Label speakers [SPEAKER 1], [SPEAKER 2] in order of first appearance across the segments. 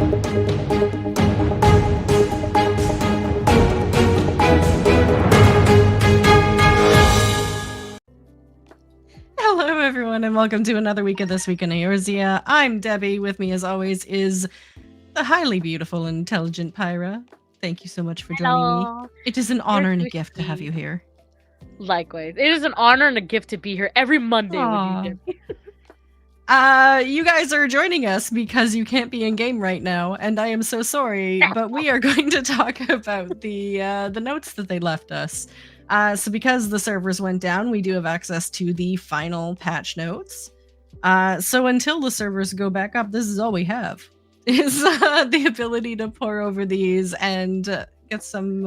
[SPEAKER 1] Hello, everyone, and welcome to another week of This Week in Eorzea. I'm Debbie. With me, as always, is the highly beautiful and intelligent Pyra. Thank you so much for joining me. It is an honor and a gift to have you here.
[SPEAKER 2] Likewise. It is an honor and a gift to be here every Monday with you, Debbie.
[SPEAKER 1] You guys are joining us because you can't be in game right now, and I am so sorry, but we are going to talk about the notes that they left us. So because the servers went down, we do have access to the final patch notes. So until the servers go back up, this is all we have, is the ability to pour over these and get some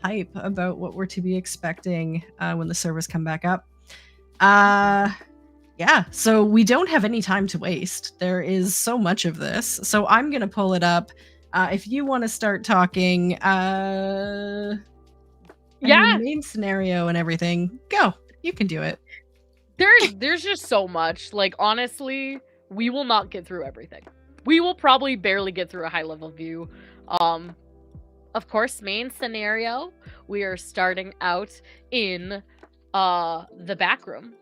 [SPEAKER 1] hype about what we're to be expecting when the servers come back up. Yeah, so we don't have any time to waste. There is so much of this. So I'm going to pull it up. If you want to start talking...
[SPEAKER 2] Yeah,
[SPEAKER 1] main scenario and everything. Go. You can do it.
[SPEAKER 2] There's just so much. Like, honestly, we will not get through everything. We will probably barely get through a high-level view. Of course, main scenario, we are starting out in the back room.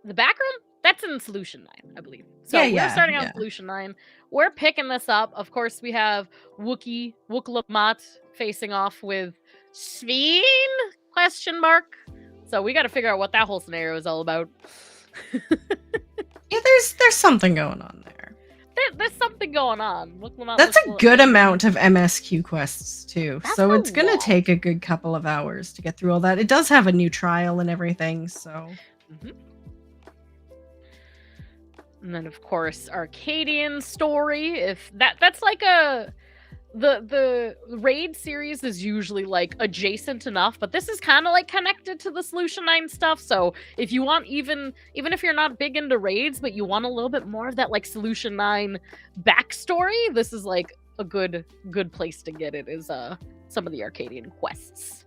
[SPEAKER 2] The back room? That's in Solution 9, I believe. So we're starting out in Solution 9. We're picking this up. Of course, we have Wook-Lamat facing off with Sveen? ? So we got to figure out what that whole scenario is all about.
[SPEAKER 1] Yeah, there's something going on there.
[SPEAKER 2] There's something going on.
[SPEAKER 1] That's a good amount of MSQ quests too. So it's gonna take a good couple of hours to get through all that. It does have a new trial and everything, so.
[SPEAKER 2] And then of course Arcadian story. If that's like the raid series is usually like adjacent enough, but this is kind of like connected to the Solution 9 stuff. So if you want, even if you're not big into raids, but you want a little bit more of that like Solution 9 backstory, this is like a good place to get it, is some of the Arcadian quests.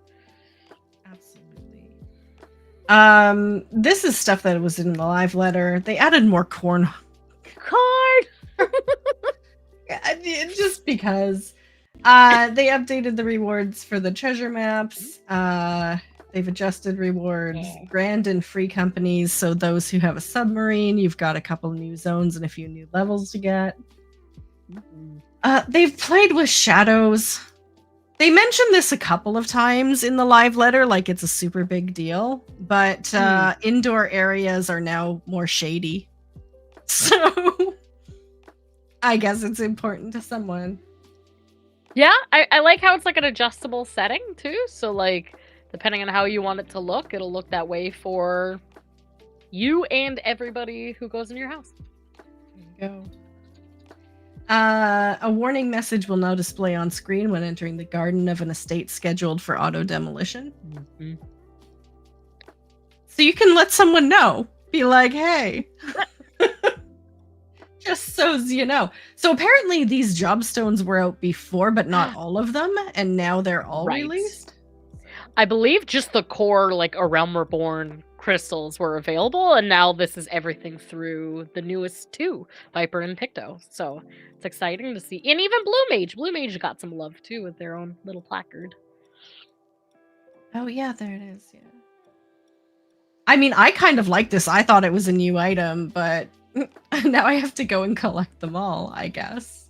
[SPEAKER 1] Absolutely. This is stuff that was in the live letter. They added more corn. Just because they updated the rewards for the treasure maps. They've adjusted rewards, grand and free companies. So those who have a submarine, you've got a couple new zones and a few new levels to get. They've played with shadows. They mentioned this a couple of times in the live letter, like it's a super big deal, but indoor areas are now more shady. So I guess it's important to someone.
[SPEAKER 2] Yeah, I like how it's like an adjustable setting too. So like, depending on how you want it to look, it'll look that way for you and everybody who goes in your house.
[SPEAKER 1] There you go. A warning message will now display on screen when entering the garden of an estate scheduled for auto demolition. So you can let someone know. Be like, hey. Just so you know. So apparently these job stones were out before, but not all of them, and now they're all released?
[SPEAKER 2] I believe just the core, like, A Realm Reborn crystals were available, and now this is everything through the newest two, Viper and Picto. So it's exciting to see. And even Blue Mage. Blue Mage got some love, too, with their own little placard.
[SPEAKER 1] Oh, yeah, there it is, yeah. I mean, I kind of like this. I thought it was a new item, but now I have to go and collect them all, I guess.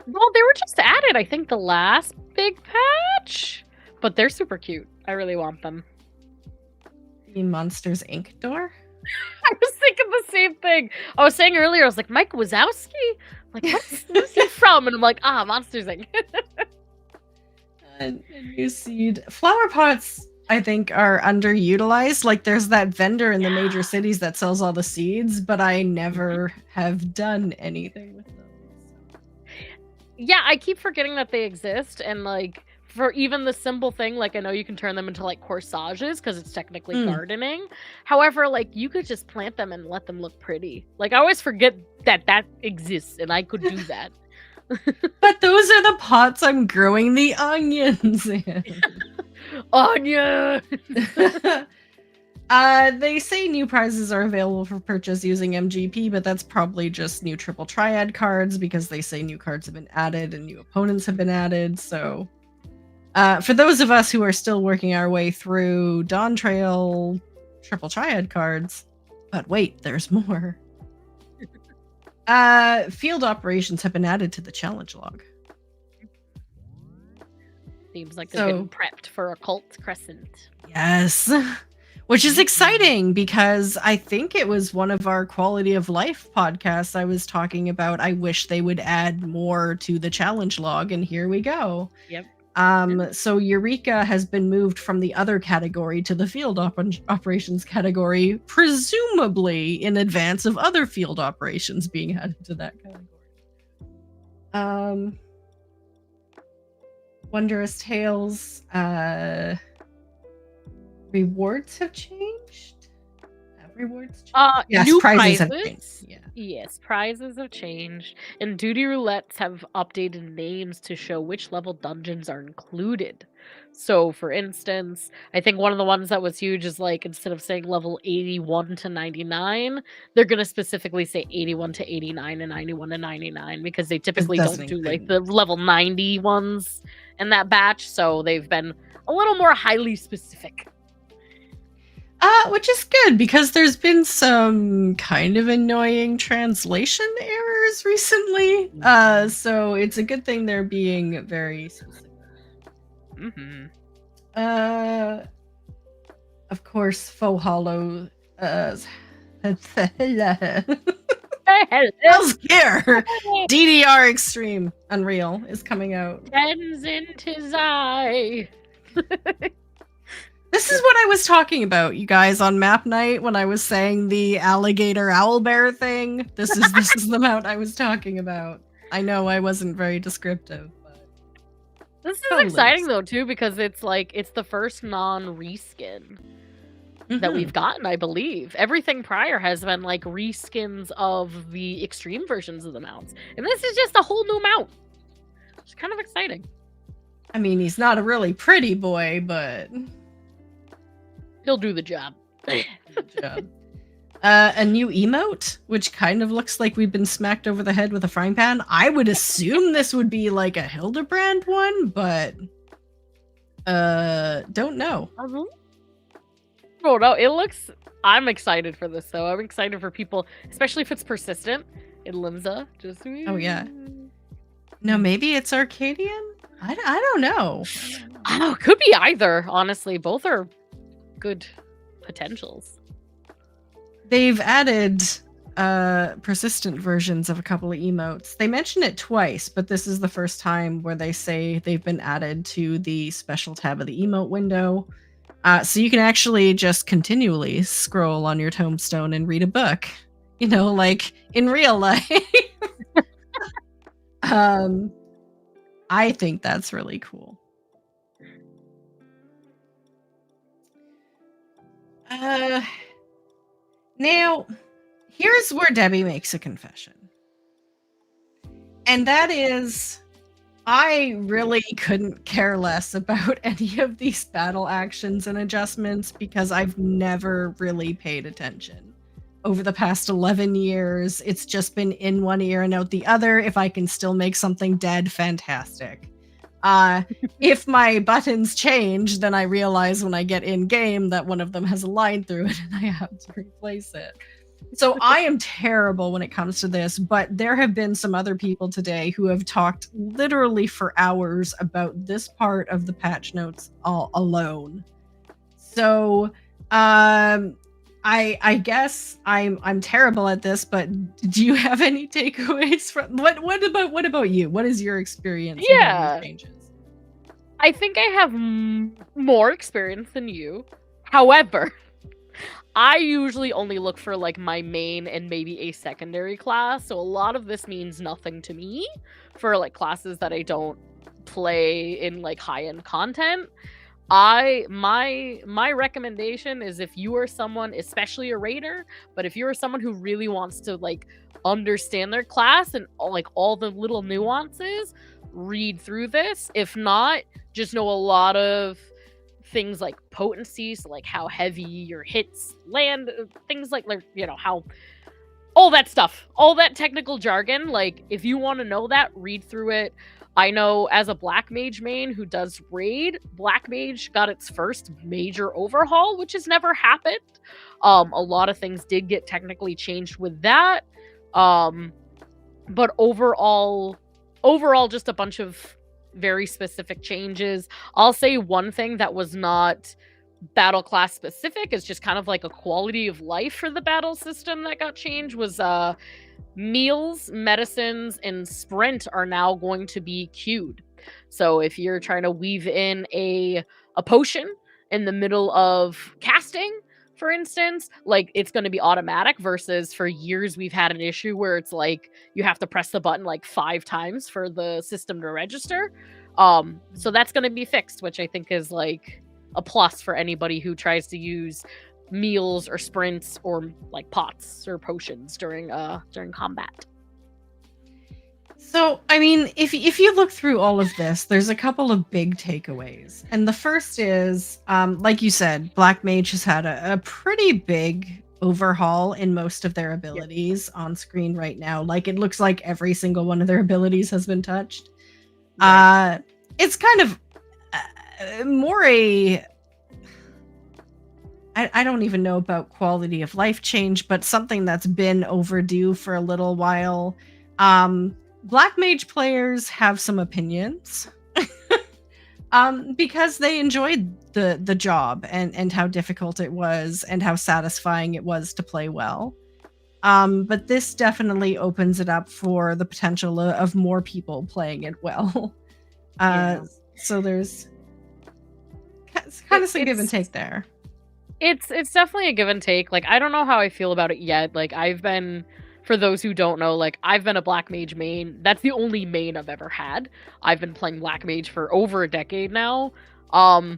[SPEAKER 2] Well, they were just added, I think, the last big patch. But they're super cute. I really want them.
[SPEAKER 1] The Monsters Inc. door?
[SPEAKER 2] I was thinking the same thing. I was saying earlier, I was like, Mike Wazowski? Like, what's he from? And I'm like, Monsters Inc.
[SPEAKER 1] A new seed. Flower pots, I think, are underutilized. Like, there's that vendor in the major cities that sells all the seeds, but I never have done anything with them.
[SPEAKER 2] Yeah, I keep forgetting that they exist, and, like, for even the simple thing, like, I know you can turn them into, like, corsages, because it's technically gardening. However, like, you could just plant them and let them look pretty. Like, I always forget that exists, and I could do that.
[SPEAKER 1] But those are the pots I'm growing the onions in.
[SPEAKER 2] Onion!
[SPEAKER 1] They say new prizes are available for purchase using MGP, but that's probably just new triple triad cards because they say new cards have been added and new opponents have been added. So, for those of us who are still working our way through Dawn Trail triple triad cards, but wait, there's more. Field operations have been added to the challenge log.
[SPEAKER 2] Seems like they're getting prepped for Occult Crescent.
[SPEAKER 1] Yes. Which is exciting because I think it was one of our quality of life podcasts I was talking about. I wish they would add more to the challenge log, and here we go.
[SPEAKER 2] Yep.
[SPEAKER 1] So Eureka has been moved from the other category to the field operations category, presumably in advance of other field operations being added to that category. Wondrous Tales, rewards have changed? Have rewards changed?
[SPEAKER 2] Yes, new prizes
[SPEAKER 1] have changed. Yeah.
[SPEAKER 2] Yes, prizes have changed. And duty roulettes have updated names to show which level dungeons are included. So, for instance, I think one of the ones that was huge is like instead of saying level 81 to 99, they're going to specifically say 81 to 89 and 91 to 99 because they typically don't do like the level 90 ones in that batch. So, they've been a little more highly specific.
[SPEAKER 1] Which is good because there's been some kind of annoying translation errors recently. So it's a good thing they're being very specific.
[SPEAKER 2] Mm-hmm.
[SPEAKER 1] Of course, Faux Hollow. Hell's Gear! DDR Extreme Unreal is coming out.
[SPEAKER 2] Tenzin Tizai.
[SPEAKER 1] This is what I was talking about, you guys, on map night when I was saying the alligator owlbear thing. This is the mount I was talking about. I know I wasn't very descriptive, but
[SPEAKER 2] this is exciting though too because it's like it's the first non-reskin that we've gotten, I believe. Everything prior has been like reskins of the extreme versions of the mounts, and this is just a whole new mount. It's kind of exciting.
[SPEAKER 1] I mean, he's not a really pretty boy, but
[SPEAKER 2] he'll do the job.
[SPEAKER 1] Good job. A new emote, which kind of looks like we've been smacked over the head with a frying pan. I would assume this would be like a Hildebrand one, but don't know.
[SPEAKER 2] Oh no, it looks. I'm excited for this though. I'm excited for people, especially if it's persistent in Limsa.
[SPEAKER 1] Oh yeah. No, maybe it's Arcadian. I don't know.
[SPEAKER 2] Oh, could be either. Honestly, both are good potentials.
[SPEAKER 1] They've added persistent versions of a couple of emotes. They mention it twice, but this is the first time where they say they've been added to the special tab of the emote window. So you can actually just continually scroll on your tombstone and read a book. You know, like in real life. I think that's really cool. Now, here's where Debbie makes a confession. And that is, I really couldn't care less about any of these battle actions and adjustments because I've never really paid attention. Over the past 11 years, it's just been in one ear and out the other. If I can still make something dead, fantastic. If my buttons change, then I realize when I get in game that one of them has a line through it and I have to replace it. So I am terrible when it comes to this, but there have been some other people today who have talked literally for hours about this part of the patch notes all alone. So I guess I'm terrible at this, but do you have any takeaways from what about you? What is your experience?
[SPEAKER 2] Yeah, changes? I think I have more experience than you. However, I usually only look for like my main and maybe a secondary class, so a lot of this means nothing to me for like classes that I don't play in like high-end content. My recommendation is if you are someone, especially a raider, but if you're someone who really wants to like understand their class and like all the little nuances, read through this. If not, just know a lot of things like potency, so like how heavy your hits land, things like how all that stuff, all that technical jargon. Like, if you want to know that, read through it. I know as a Black Mage main who does raid, Black Mage got its first major overhaul, which has never happened. A lot of things did get technically changed with that. But overall, just a bunch of very specific changes. I'll say one thing that was not battle class specific is just kind of like a quality of life for the battle system that got changed was meals, medicines, and sprint are now going to be queued. So if you're trying to weave in a potion in the middle of casting, for instance, like, it's going to be automatic, versus for years we've had an issue where it's like you have to press the button like 5 times for the system to register. So that's going to be fixed, which I think is like a plus for anybody who tries to use meals or sprints or like pots or potions during combat.
[SPEAKER 1] So, I mean, if you look through all of this, there's a couple of big takeaways. And the first is, like you said, Black Mage has had a pretty big overhaul in most of their abilities on screen right now. Like, it looks like every single one of their abilities has been touched. Right. It's kind of more a... I don't even know about quality of life change, but something that's been overdue for a little while. Black Mage players have some opinions because they enjoyed the job and how difficult it was and how satisfying it was to play well. But this definitely opens it up for the potential of more people playing it well. So there's kind of some give and take there.
[SPEAKER 2] It's definitely a give and take. Like, I don't know how I feel about it yet. Like, for those who don't know, like, I've been a Black Mage main. That's the only main I've ever had. I've been playing Black Mage for over a decade now. I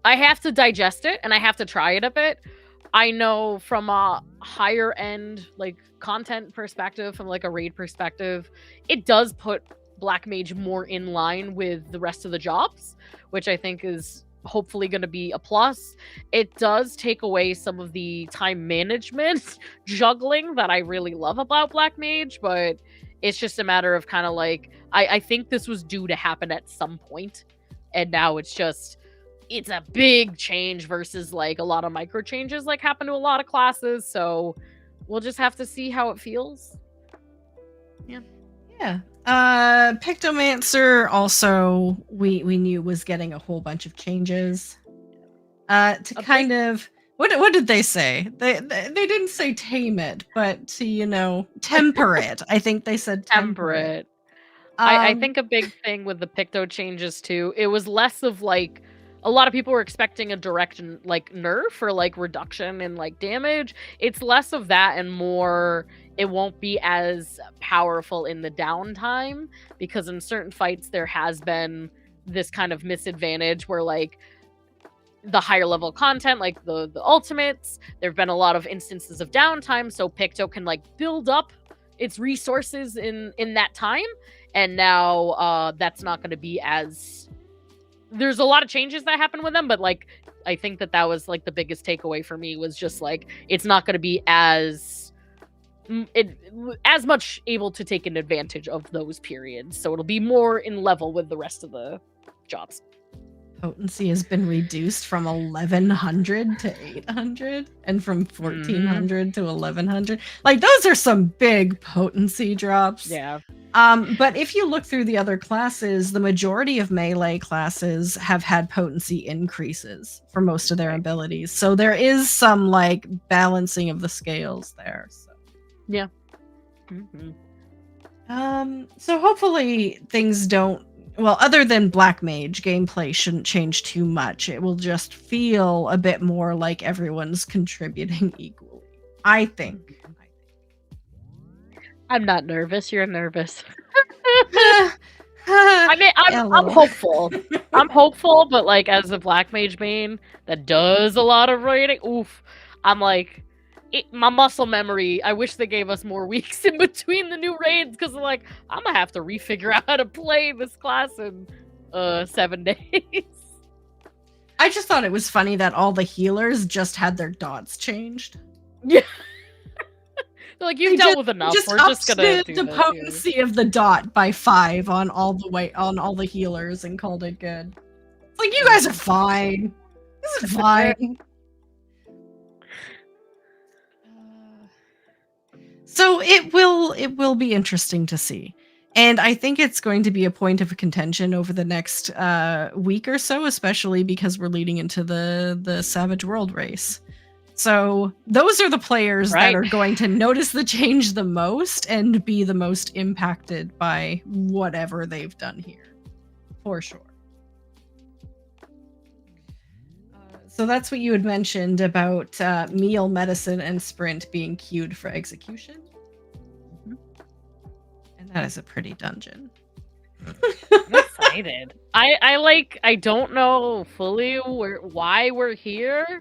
[SPEAKER 2] have to digest it, and I have to try it a bit. I know from a higher end, like, content perspective, from, like, a raid perspective, it does put Black Mage more in line with the rest of the jobs, which I think is hopefully going to be a plus. It does take away some of the time management juggling that I really love about Black Mage, but it's just a matter of kind of like, I think this was due to happen at some point, and now it's a big change versus like a lot of micro changes like happen to a lot of classes, so we'll just have to see how it feels.
[SPEAKER 1] Yeah. Pictomancer also we knew was getting a whole bunch of changes. Kind of what did they say? They didn't say tame it, but to temper it. I think they said temper it.
[SPEAKER 2] I think a big thing with the Picto changes too, it was less of like, a lot of people were expecting a direct like nerf or like reduction in like damage. It's less of that and more, it won't be as powerful in the downtime, because in certain fights there has been this kind of misadvantage where like the higher level content, like the ultimates, there have been a lot of instances of downtime, so Picto can like build up its resources in that time, and now that's not going to be as... There's a lot of changes that happen with them, but like, I think that was like the biggest takeaway for me, was just like, it's not going to be as much able to take an advantage of those periods, so it'll be more in level with the rest of the jobs.
[SPEAKER 1] Potency has been reduced from 1100 to 800 and from 1400 to 1100. Like, those are some big potency drops.
[SPEAKER 2] Yeah.
[SPEAKER 1] But if you look through the other classes, the majority of melee classes have had potency increases for most of their abilities. So there is some like balancing of the scales there. So.
[SPEAKER 2] Yeah.
[SPEAKER 1] So hopefully things don't, well, other than Black Mage, gameplay shouldn't change too much. It will just feel a bit more like everyone's contributing equally, I think.
[SPEAKER 2] I'm not nervous. You're nervous. I mean, I'm hopeful. I'm hopeful, but like, as a Black Mage main that does a lot of raiding, oof, I'm like, my muscle memory, I wish they gave us more weeks in between the new raids, because like, I'm gonna have to refigure out how to play this class in 7 days.
[SPEAKER 1] I just thought it was funny that all the healers just had their dots changed.
[SPEAKER 2] Yeah. Like, you've dealt with enough. We're just gonna do
[SPEAKER 1] the
[SPEAKER 2] this
[SPEAKER 1] potency of the dot by 5 on all the healers and called it good. It's like, you guys are fine. This is fine. So it will be interesting to see. And I think it's going to be a point of contention over the next week or so, especially because we're leading into the Savage World race. So those are the players that are going to notice the change the most and be the most impacted by whatever they've done here, for sure. So that's what you had mentioned about meal, medicine, and sprint being queued for execution. And that is a pretty dungeon.
[SPEAKER 2] I'm excited. I don't know fully why we're here.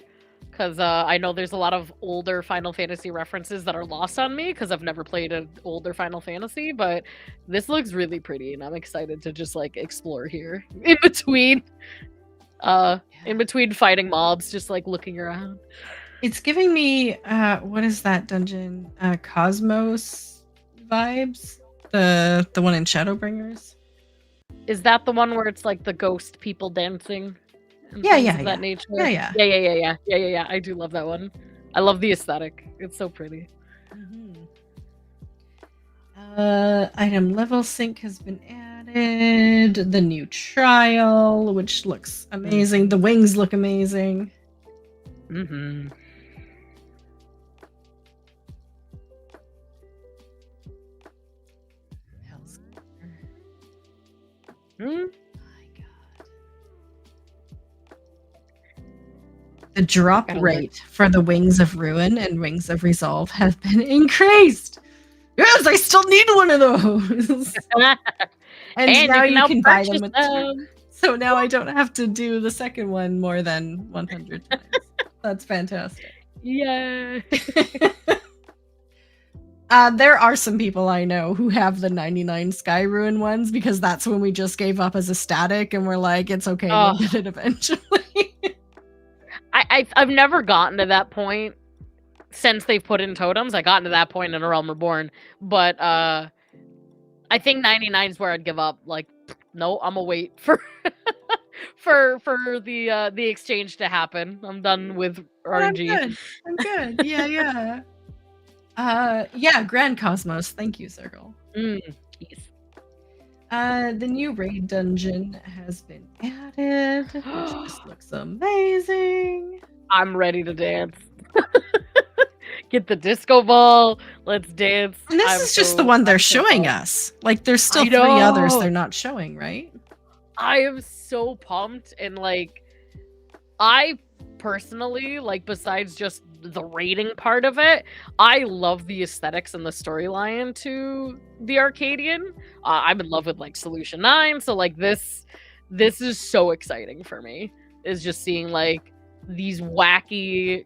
[SPEAKER 2] Because I know there's a lot of older Final Fantasy references that are lost on me because I've never played an older Final Fantasy, but this looks really pretty and I'm excited to just like explore here in between fighting mobs, just like looking around.
[SPEAKER 1] It's giving me what is that dungeon? Cosmos vibes? The one in Shadowbringers?
[SPEAKER 2] Is that the one where it's like the ghost people dancing?
[SPEAKER 1] Yeah.
[SPEAKER 2] That nature.
[SPEAKER 1] Yeah.
[SPEAKER 2] I do love that one. I love the aesthetic. It's so pretty.
[SPEAKER 1] Item level sync has been added. The new trial, which looks amazing. The wings look amazing.
[SPEAKER 2] Mm-hmm.
[SPEAKER 1] The drop rate for the Wings of Ruin and Wings of Resolve have been increased. Yes, I still need one of those. and now you can buy them with them. So now I don't have to do the second one more than 100 times. That's fantastic.
[SPEAKER 2] Yeah.
[SPEAKER 1] There are some people I know who have the 99 Sky Ruin ones because that's when we just gave up as a static and we're like, it's okay, we'll get it eventually.
[SPEAKER 2] I've never gotten to that point since they've put in totems. I got to that point in A Realm Reborn, but I think 99 is where I'd give up. Like, no, I'm gonna wait for for the exchange to happen. I'm done with RNG.
[SPEAKER 1] I'm good. Yeah. Grand Cosmos. Thank you, Circle.
[SPEAKER 2] Yes.
[SPEAKER 1] The new raid dungeon has been added, which just looks amazing.
[SPEAKER 2] I'm ready to dance. Get the disco ball. Let's dance.
[SPEAKER 1] And this is just the one they're showing us. Like, there's still 3 others they're not showing, right?
[SPEAKER 2] I am so pumped, and like, I personally, like, besides just the rating part of it, I love the aesthetics and the storyline to the Arcadian. I'm in love with like Solution 9, so like this is so exciting for me. Is just seeing like these wacky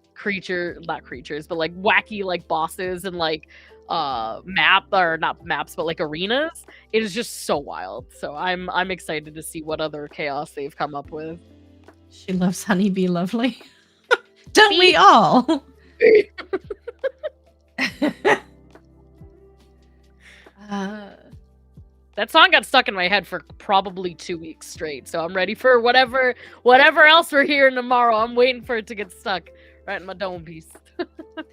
[SPEAKER 2] not creatures, but like wacky like bosses and like not maps, but like arenas. It is just so wild. So I'm excited to see what other chaos they've come up with.
[SPEAKER 1] She loves Honeybee Lovely. Don't we all?
[SPEAKER 2] That song got stuck in my head for probably 2 weeks straight, so I'm ready for whatever else we're hearing tomorrow. I'm waiting for it to get stuck right in my dome piece.
[SPEAKER 1] There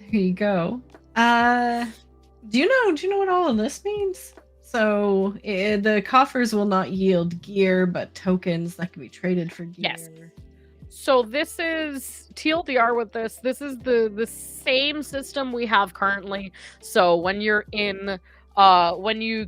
[SPEAKER 1] you go. Do you know what all of this means? So the coffers will not yield gear, but tokens that can be traded for gear.
[SPEAKER 2] Yes. So this is TLDR with this. This is the same system we have currently. So when you're in, when you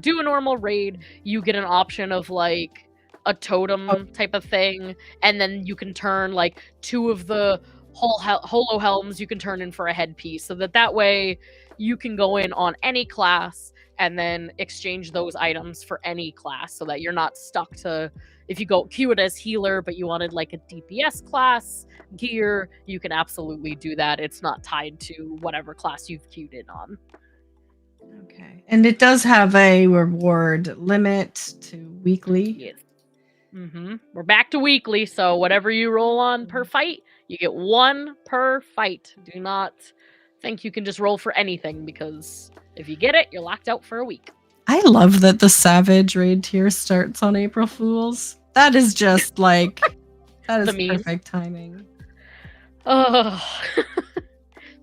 [SPEAKER 2] do a normal raid, you get an option of like a totem type of thing, and then you can turn like 2 of the holo helms. You can turn in for a headpiece, so that way you can go in on any class and then exchange those items for any class, so that you're not stuck to. If you go queue it as healer, but you wanted like a DPS class gear, you can absolutely do that. It's not tied to whatever class you've queued in on.
[SPEAKER 1] Okay. And it does have a reward limit to weekly.
[SPEAKER 2] Yes. We're back to weekly, so whatever you roll on per fight, you get 1 per fight. Do not think you can just roll for anything, because if you get it, you're locked out for a week.
[SPEAKER 1] I love that the Savage raid tier starts on April Fools. That is just like, that is perfect timing.
[SPEAKER 2] Oh,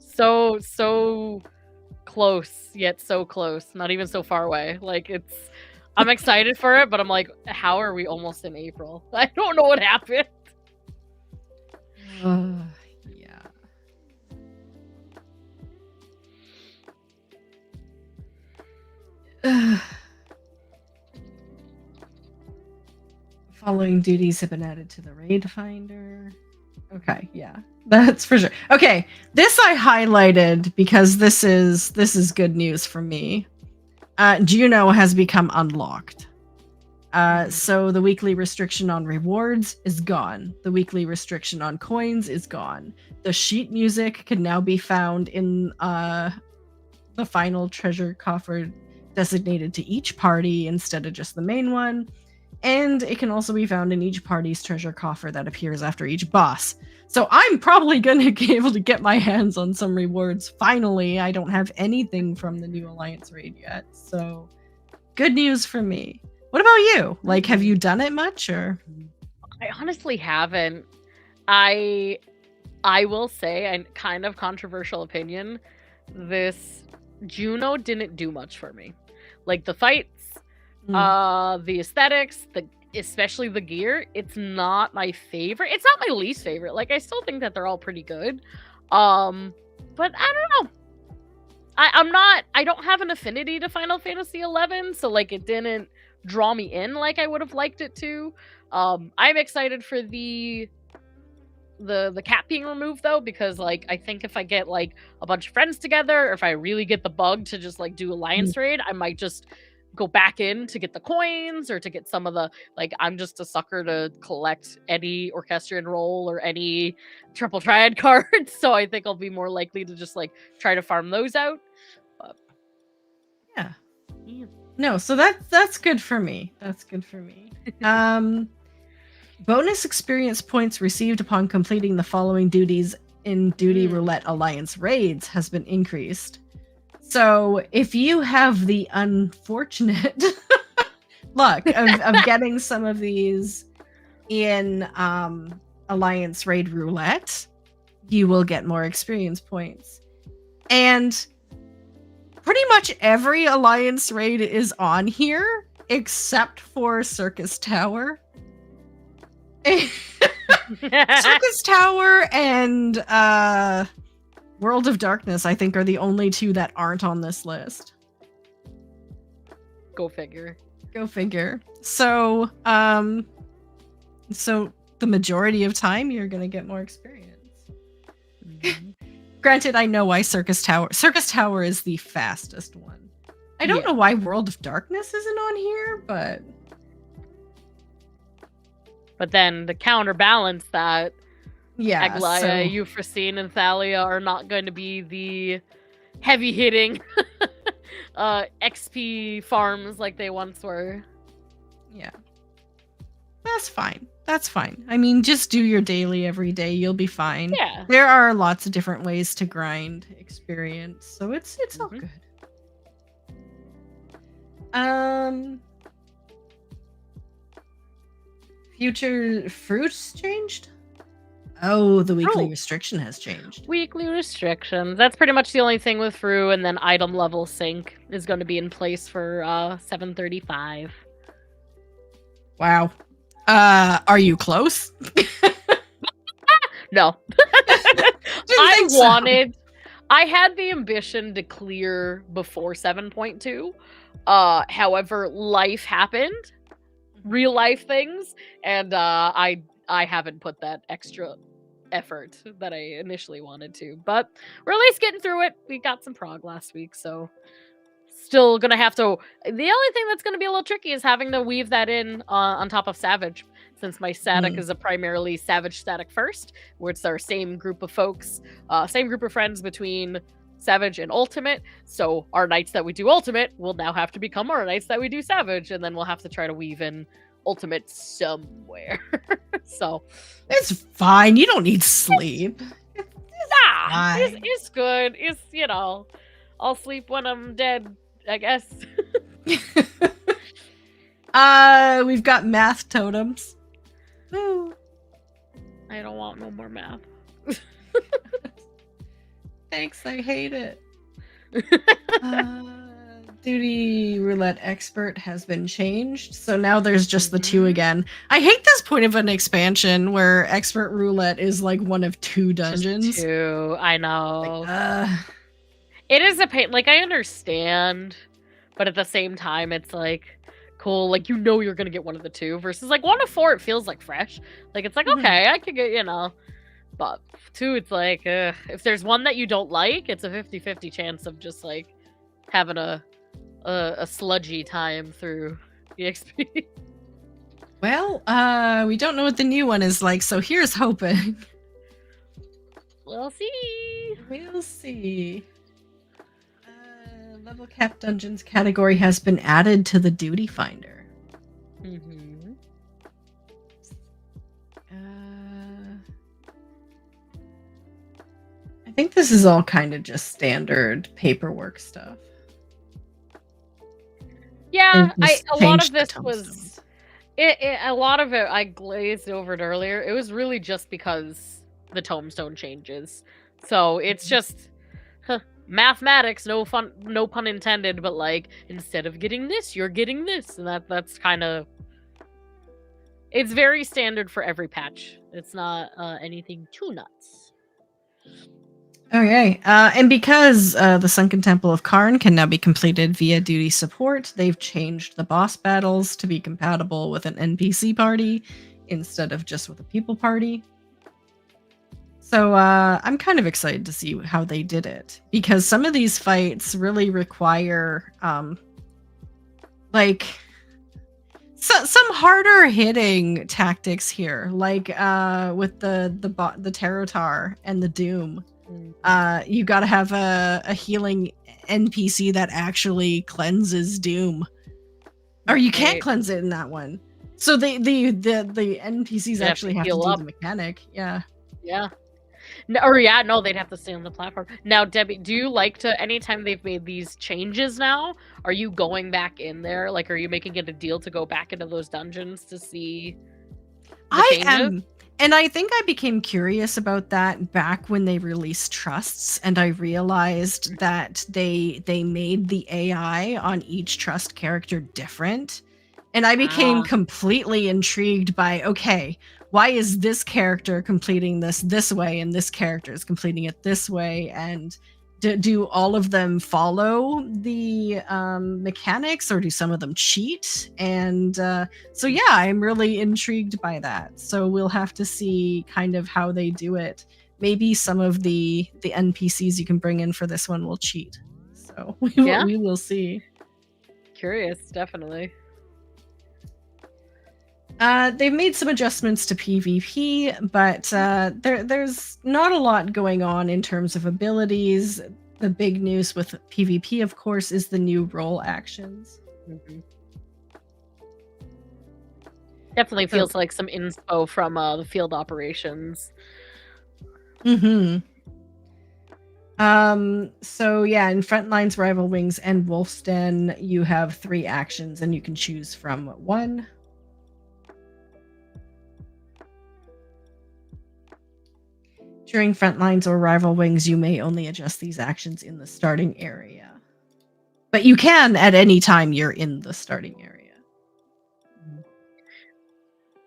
[SPEAKER 2] so close, yet so close. Not even so far away. Like, I'm excited for it, but I'm like, how are we almost in April? I don't know what happened.
[SPEAKER 1] Yeah. Following duties have been added to the raid finder. Okay, yeah, that's for sure. Okay, this I highlighted because this is good news for me. Juno has become unlocked. So the weekly restriction on rewards is gone. The weekly restriction on coins is gone. The sheet music can now be found in the final treasure coffer designated to each party instead of just the main one. And it can also be found in each party's treasure coffer that appears after each boss. So I'm probably going to be able to get my hands on some rewards. Finally, I don't have anything from the new Alliance raid yet. So good news for me. What about you? Like, have you done it much, or?
[SPEAKER 2] I honestly haven't. I will say, and kind of controversial opinion, this Juno didn't do much for me. Like, the fights, the aesthetics, especially the gear, it's not my favorite. It's not my least favorite. Like, I still think that they're all pretty good. But I don't know. I don't have an affinity to Final Fantasy XI, so like it didn't draw me in like I would have liked it to. I'm excited for the cap being removed though, because like I think if I get like a bunch of friends together, or if I really get the bug to just like do Alliance raid, I might just go back in to get the coins or to get some of the, like, I'm just a sucker to collect any orchestrion roll or any triple triad cards, so I think I'll be more likely to just like try to farm those out. But
[SPEAKER 1] yeah. No, so that's good for me. That's good for me. Bonus experience points received upon completing the following duties in Duty Roulette Alliance raids has been increased. So if you have the unfortunate luck of getting some of these in Alliance Raid Roulette, you will get more experience points. And pretty much every Alliance raid is on here, except for Circus Tower. Circus Tower and World of Darkness, I think, are the only two that aren't on this list.
[SPEAKER 2] Go figure.
[SPEAKER 1] Go figure. So, so the majority of time, you're gonna get more experience. Granted, I know why Circus Tower is the fastest one. I don't know why World of Darkness isn't on here, but
[SPEAKER 2] then to counterbalance that, Aglaia,
[SPEAKER 1] so
[SPEAKER 2] Euphrosyne, and Thalia are not going to be the heavy-hitting XP farms like they once were.
[SPEAKER 1] Yeah. That's fine. That's fine. I mean, just do your daily every day. You'll be fine.
[SPEAKER 2] Yeah.
[SPEAKER 1] There are lots of different ways to grind experience, so it's all good. Future fruits changed? Oh, the weekly restriction has changed.
[SPEAKER 2] Weekly restrictions. That's pretty much the only thing with Fruit, and then item level sync is going to be in place for 735.
[SPEAKER 1] Wow. Are you close?
[SPEAKER 2] No. I had the ambition to clear before 7.2. However, life happened. Real life things, and I haven't put that extra effort that I initially wanted to, but we're at least getting through it. We got some prog last week, so still gonna have to. The only thing that's gonna be a little tricky is having to weave that in on top of Savage, since my static is a primarily Savage static first, where it's our same group of folks, same group of friends between Savage, and Ultimate. So our knights that we do Ultimate will now have to become our knights that we do Savage, and then we'll have to try to weave in Ultimate somewhere. So
[SPEAKER 1] It's fine. You don't need sleep.
[SPEAKER 2] it's good. It's, you know, I'll sleep when I'm dead, I guess.
[SPEAKER 1] We've got math totems. Woo.
[SPEAKER 2] I don't want no more math.
[SPEAKER 1] Thanks, I hate it. Duty roulette expert has been changed, so now there's just the 2 again. I hate this point of an expansion where expert roulette is like one of 2 dungeons.
[SPEAKER 2] Just 2, I know.
[SPEAKER 1] Like,
[SPEAKER 2] it is a pain. Like, I understand, but at the same time, it's like cool. Like, you know, you're gonna get one of the 2 versus like 1 of 4. It feels like fresh. Like, it's like okay, I could get, you know. But 2, it's like if there's one that you don't like, it's a 50-50 chance of just like having a sludgy time through EXP.
[SPEAKER 1] Well, we don't know what the new one is like, so here's hoping.
[SPEAKER 2] We'll see.
[SPEAKER 1] We'll see. Level cap dungeons category has been added to the duty finder.
[SPEAKER 2] Mm-hmm.
[SPEAKER 1] I think this is all kind of just standard paperwork stuff.
[SPEAKER 2] Yeah, a lot of this was a lot of it I glazed over it earlier. It was really just because the tombstone changes. So it's just mathematics, no pun intended, but like instead of getting this, you're getting this, and that's kind of, it's very standard for every patch. It's not anything too nuts.
[SPEAKER 1] Okay, and because the Sunken Temple of Karn can now be completed via duty support, they've changed the boss battles to be compatible with an NPC party instead of just with a people party. So I'm kind of excited to see how they did it, because some of these fights really require like some harder hitting tactics here, like with the Tarotar and the Doom. You gotta have a healing NPC that actually cleanses Doom, or you can't cleanse it in that one. So the NPCs actually have to do the mechanic. Yeah.
[SPEAKER 2] No, they'd have to stay on the platform. Now, Debbie, do you like to, anytime they've made these changes now, are you going back in there? Like, are you making it a deal to go back into those dungeons to see the changes?
[SPEAKER 1] I am. And I think I became curious about that back when they released trusts, and I realized that they made the AI on each trust character different. And I became completely intrigued by, okay, why is this character completing this way and this character is completing it this way? And do all of them follow the mechanics, or do some of them cheat? And so yeah, I'm really intrigued by that. So we'll have to see kind of how they do it. Maybe some of the NPCs you can bring in for this one will cheat. So we will see.
[SPEAKER 2] Curious, definitely.
[SPEAKER 1] They've made some adjustments to PvP, but there's not a lot going on in terms of abilities. The big news with PvP, of course, is the new role actions.
[SPEAKER 2] Mm-hmm. Definitely feels like some inspo from the field operations.
[SPEAKER 1] Mm-hmm. So yeah, in Frontlines, Rival Wings, and Wolf's Den, you have 3 actions, and you can choose from 1. During Frontlines or Rival Wings, you may only adjust these actions in the starting area. But you can at any time you're in the starting area.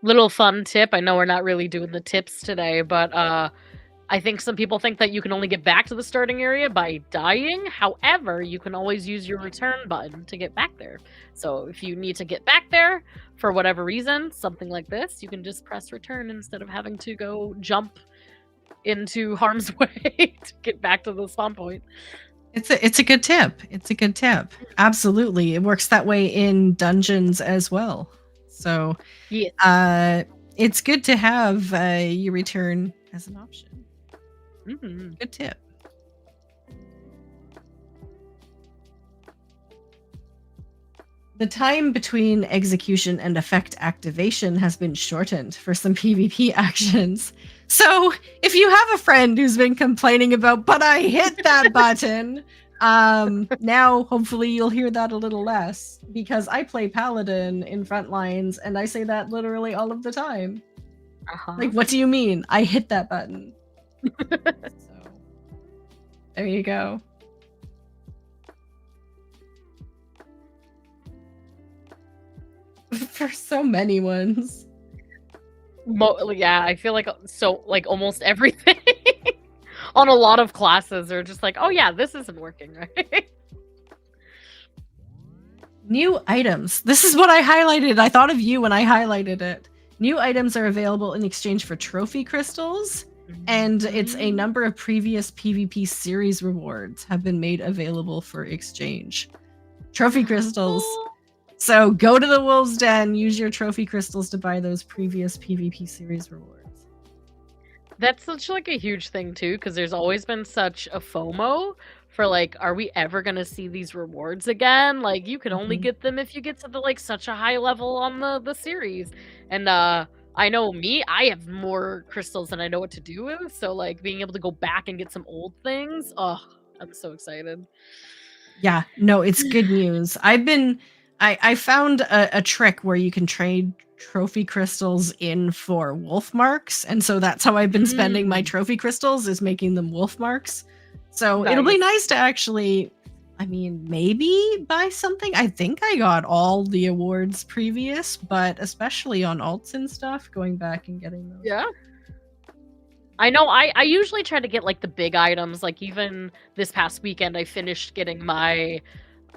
[SPEAKER 2] Little fun tip. I know we're not really doing the tips today, but I think some people think that you can only get back to the starting area by dying. However, you can always use your return button to get back there. So if you need to get back there for whatever reason, something like this, you can just press return instead of having to go jump into harm's way to get back to the spawn point.
[SPEAKER 1] It's a good tip. It's a good tip. Absolutely. It works that way in dungeons as well. So
[SPEAKER 2] yeah.
[SPEAKER 1] It's good to have your return as an option.
[SPEAKER 2] Mm-hmm.
[SPEAKER 1] Good tip. The time between execution and effect activation has been shortened for some PvP actions. So, if you have a friend who's been complaining about, but I hit that button, now hopefully you'll hear that a little less, because I play Paladin in Frontlines and I say that literally all of the time. Like, what do you mean? I hit that button. So, there you go. For so many ones.
[SPEAKER 2] Yeah, I feel like almost everything on a lot of classes are just like, oh yeah, this isn't working, right?
[SPEAKER 1] New items. This is what I highlighted. I thought of you when I highlighted it. New items are available in exchange for trophy crystals, and it's a number of previous PvP series rewards have been made available for exchange. Trophy crystals. So go to the Wolves Den, use your trophy crystals to buy those previous PvP series rewards.
[SPEAKER 2] That's such like a huge thing too, because there's always been such a FOMO for like, are we ever gonna see these rewards again? Like, you can only get them if you get to the like such a high level on the series. And I know me, I have more crystals than I know what to do with. So like being able to go back and get some old things, oh, I'm so excited.
[SPEAKER 1] Yeah, no, it's good news. I found a trick where you can trade trophy crystals in for wolf marks, and so that's how I've been spending my trophy crystals, is making them wolf marks. So it'll be nice to actually, I mean, maybe buy something. I think I got all the awards previous, but especially on alts and stuff, going back and getting those.
[SPEAKER 2] Yeah. I know I usually try to get like the big items. Like even this past weekend, I finished getting my,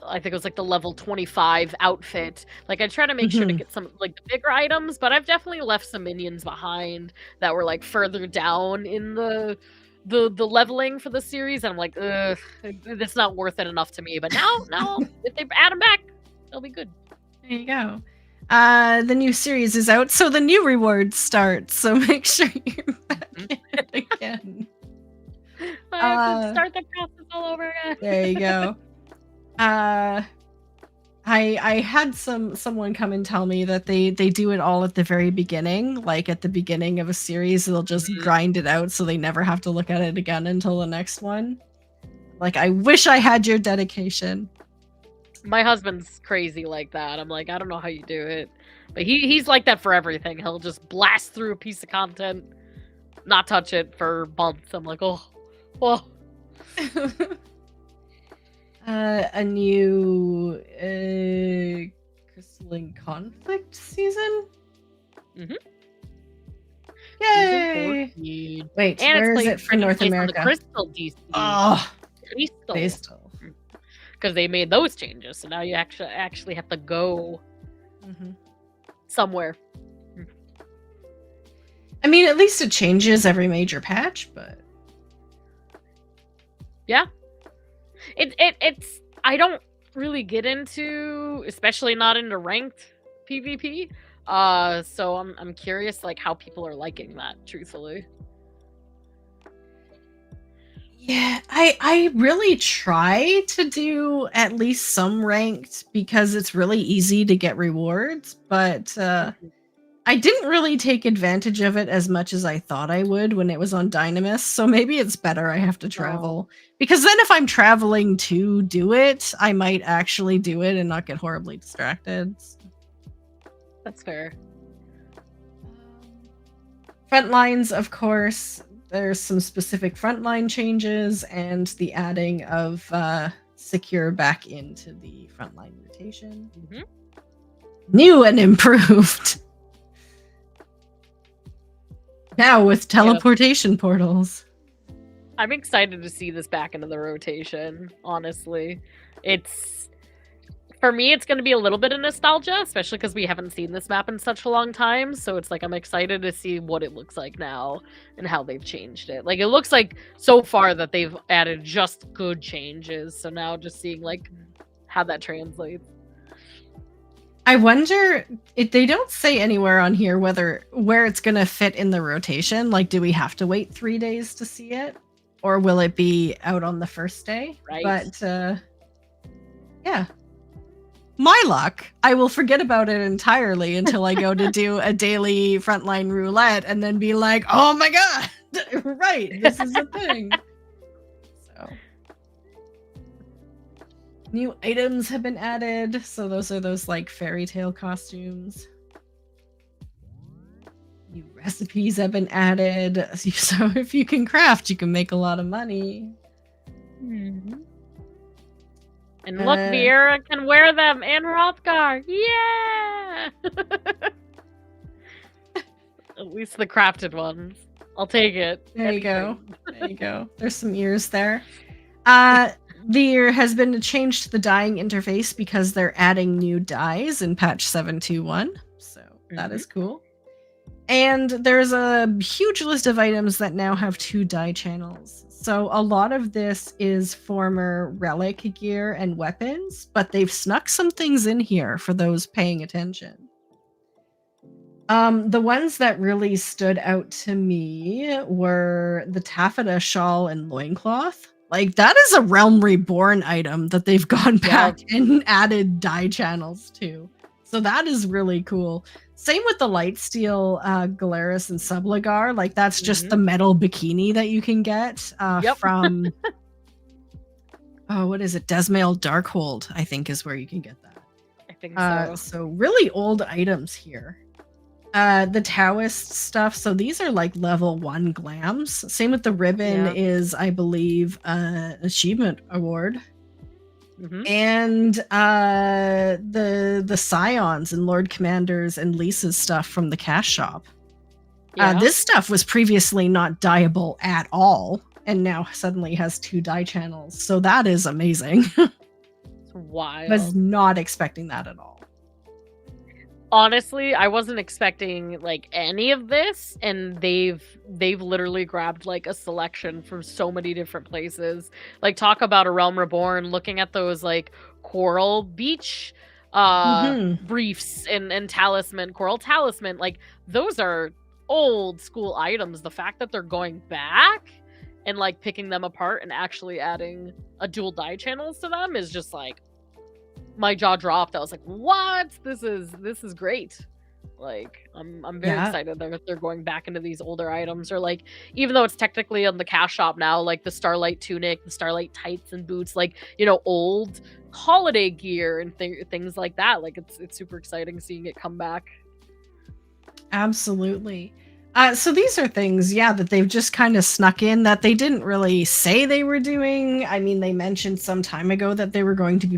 [SPEAKER 2] I think it was like the level 25 outfit. Like I try to make sure to get some like the bigger items, but I've definitely left some minions behind that were like further down in the leveling for the series, and I'm like, ugh, it's not worth it enough to me. But now if they add them back, they'll be good.
[SPEAKER 1] There you go. The new series is out, so the new rewards start. So make sure you're back in it again.
[SPEAKER 2] I have to start the process all over again.
[SPEAKER 1] There you go. I had someone come and tell me that they do it all at the very beginning, like at the beginning of a series, they'll just grind it out so they never have to look at it again until the next one. Like, I wish I had your dedication.
[SPEAKER 2] My husband's crazy like that. I'm like, I don't know how you do it. But he's like that for everything. He'll just blast through a piece of content, not touch it for months. I'm like, oh.
[SPEAKER 1] A new Crystalline Conflict season? Yay! Wait,
[SPEAKER 2] and
[SPEAKER 1] where is it for North America?
[SPEAKER 2] The Crystal DC.
[SPEAKER 1] Oh,
[SPEAKER 2] Crystal. Because they made those changes, so now you actually have to go somewhere.
[SPEAKER 1] I mean, at least it changes every major patch, but
[SPEAKER 2] yeah. It's I don't really get into, especially not into ranked PvP. So I'm curious like how people are liking that, truthfully.
[SPEAKER 1] Yeah, I really try to do at least some ranked because it's really easy to get rewards, but I didn't really take advantage of it as much as I thought I would when it was on Dynamis, so maybe it's better I have to travel. Because then if I'm traveling to do it, I might actually do it and not get horribly distracted.
[SPEAKER 2] That's fair.
[SPEAKER 1] Frontlines, of course, there's some specific frontline changes and the adding of Secure back into the frontline rotation. New and improved. Now with teleportation portals.
[SPEAKER 2] I'm excited to see this back into the rotation, honestly. For me, it's going to be a little bit of nostalgia, especially because we haven't seen this map in such a long time, so it's like I'm excited to see what it looks like now and how they've changed it. Like, it looks like so far that they've added just good changes, so now just seeing like how that translates.
[SPEAKER 1] I wonder if they don't say anywhere on here where it's going to fit in the rotation. Like, do we have to wait 3 days to see it? Or will it be out on the first day?
[SPEAKER 2] Right.
[SPEAKER 1] But, yeah. my luck, I will forget about it entirely until I go to do a daily frontline roulette and then be like, oh my god, right, this is a thing. So, new items have been added. So those are those like fairy tale costumes. New recipes have been added. So if you can craft, you can make a lot of money.
[SPEAKER 2] Mm-hmm. And look, Pyra can wear them in Hrothgar. Yeah! At least the crafted ones. I'll take it.
[SPEAKER 1] There you go. There you go. There's some ears there. There has been a change to the dyeing interface because they're adding new dyes in patch 7.2.1. So that is cool. And there's a huge list of items that now have 2 dye channels. So a lot of this is former relic gear and weapons, but they've snuck some things in here for those paying attention. The ones that really stood out to me were the taffeta shawl and loincloth. Like, that is a Realm Reborn item that they've gone back and added dye channels to. So that is really cool. Same with the Lightsteel Galeris and Subligar. Like, that's just the metal bikini that you can get from... oh, what is it? Desmail Darkhold, I think, is where you can get that.
[SPEAKER 2] I think so.
[SPEAKER 1] So really old items here. The Taoist stuff. So these are like level 1 glams. Same with the ribbon is, I believe, achievement award. And the Scions and Lord Commanders and Lisa's stuff from the cash shop. This stuff was previously not dyeable at all, and now suddenly has 2 dye channels. So that is amazing.
[SPEAKER 2] It's wild.
[SPEAKER 1] Was not expecting that at all.
[SPEAKER 2] Honestly, I wasn't expecting like any of this, and they've literally grabbed like a selection from so many different places. Like, talk about a Realm Reborn, looking at those like Coral Beach briefs and talisman, Coral Talisman, like those are old school items. The fact that they're going back and like picking them apart and actually adding a dual dye channels to them is just like, my jaw dropped. I was like, what? This is great. Like, I'm very excited that they're going back into these older items, or like, even though it's technically on the cash shop now, like the Starlight tunic, the Starlight tights and boots, like, you know, old holiday gear and things like that. Like, it's super exciting seeing it come back.
[SPEAKER 1] Absolutely. So these are things, that they've just kind of snuck in that they didn't really say they were doing. I mean, they mentioned some time ago that they were going to be